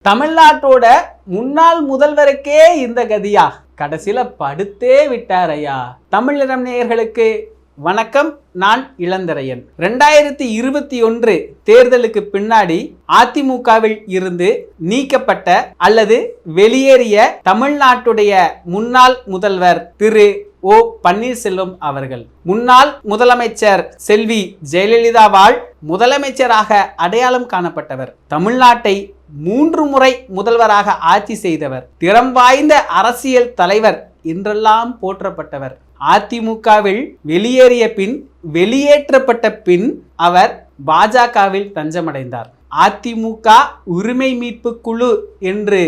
தமிழ்நாட்டோட முன்னாள் முதல்வருக்கே இந்த கதியா? கடைசியில படுத்தே விட்டார் ஐயா. தமிழினம் நேயர்களுக்கு வணக்கம். நான் இளந்திரையன். 2021 தேர்தலுக்கு பின்னாடி அதிமுகவில் இருந்து நீக்கப்பட்ட அல்லது வெளியேறிய தமிழ்நாட்டுடைய முன்னாள் முதல்வர் திரு ஓ பன்னீர்செல்வம் அவர்கள் முன்னாள் முதலமைச்சர் செல்வி ஜெயலலிதாவால் முதலமைச்சராக அடையாளம் காணப்பட்டவர். தமிழ்நாட்டை 3 முறை முதல்வராக ஆட்சி செய்தவர். திறம் வாய்ந்த அரசியல் தலைவர் என்றெல்லாம் போற்றப்பட்டவர். அதிமுகவில் வெளியேறிய பின் வெளியேற்றப்பட்ட பின் அவர் பாஜகவில் தஞ்சமடைந்தார். அதிமுக உரிமை மீட்பு குழு என்று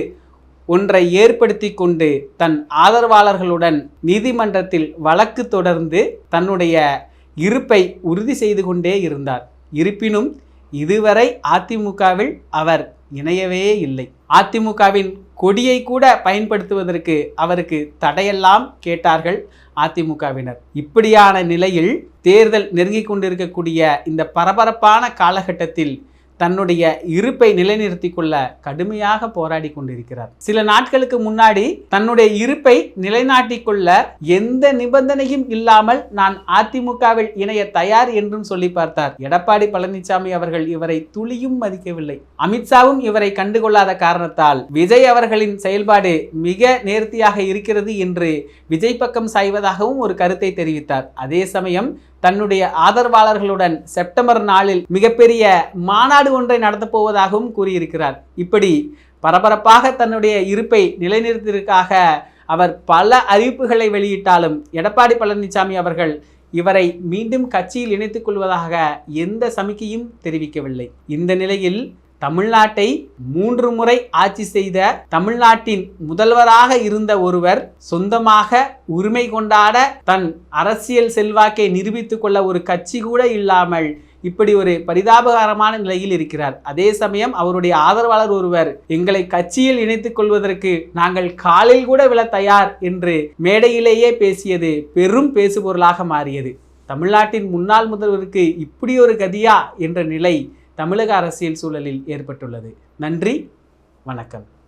ஒன்றை ஏற்படுத்தி கொண்டு தன் ஆதரவாளர்களுடன் நீதிமன்றத்தில் வழக்கு தொடர்ந்து தன்னுடைய இருப்பை உறுதி செய்து கொண்டே இருந்தார். இருப்பினும் இதுவரை அதிமுகவில் அவர் இணையவே இல்லை. அதிமுகவின் கொடியை கூட பயன்படுத்துவதற்கு அவருக்கு தடையெல்லாம் கேட்டார்கள் அதிமுகவினர். இப்படியான நிலையில் தேர்தல் நெருங்கிக் கொண்டிருக்கக்கூடிய இந்த பரபரப்பான காலகட்டத்தில் தன்னுடைய இருப்பை நிலைநிறுத்தி கொள்ள கடுமையாக போராடி கொண்டிருக்கிறார். சில நாட்களுக்கு முன்னாடி தன்னுடைய இருப்பை நிலைநாட்டிக் கொள்ள எந்த நிபந்தனையும் இல்லாமல் நான் அதிமுகவில் இணைய தயார் என்றும் சொல்லி பார்த்தார். எடப்பாடி பழனிசாமி அவர்கள் இவரை துளியும் மதிக்கவில்லை. அமித்ஷாவும் இவரை கண்டுகொள்ளாத காரணத்தால் விஜய் அவர்களின் செயல்பாடு மிக நேர்த்தியாக இருக்கிறது என்று விஜய் பக்கம் சாய்வதாகவும் ஒரு கருத்தை தெரிவித்தார். அதே சமயம் தன்னுடைய ஆதரவாளர்களுடன் செப்டம்பர் 4 மிகப்பெரிய மாநாடு ஒன்றை நடத்தப் போவதாகவும் கூறியிருக்கிறார். இப்படி பரபரப்பாக தன்னுடைய இருப்பை நிலைநிறுத்திற்காக அவர் பல அறிவிப்புகளை வெளியிட்டாலும் எடப்பாடி பழனிசாமி அவர்கள் இவரை மீண்டும் கட்சியில் இணைத்துக் கொள்வதாக எந்த சமிக்கையும் தெரிவிக்கவில்லை. இந்த நிலையில் தமிழ்நாட்டை 3 முறை ஆட்சி செய்த தமிழ்நாட்டின் முதல்வராக இருந்த ஒருவர் சொந்தமாக உரிமை கொண்டாட தன் அரசியல் செல்வாக்கை நிரூபித்துக் கொள்ள ஒரு கட்சி கூட இல்லாமல் இப்படி ஒரு பரிதாபகரமான நிலையில் இருக்கிறார். அதே சமயம் அவருடைய ஆதரவாளர் ஒருவர் எங்களை கட்சியில் இணைத்துக் கொள்வதற்கு நாங்கள் காலில் கூட விழ தயார் என்று மேடையிலேயே பேசியது பெரும் பேசுபொருளாக மாறியது. தமிழ்நாட்டின் முன்னாள் முதல்வருக்கு இப்படி ஒரு கதியா என்ற நிலை தமிழக அரசியல் சூழலில் ஏற்பட்டுள்ளது. நன்றி, வணக்கம்.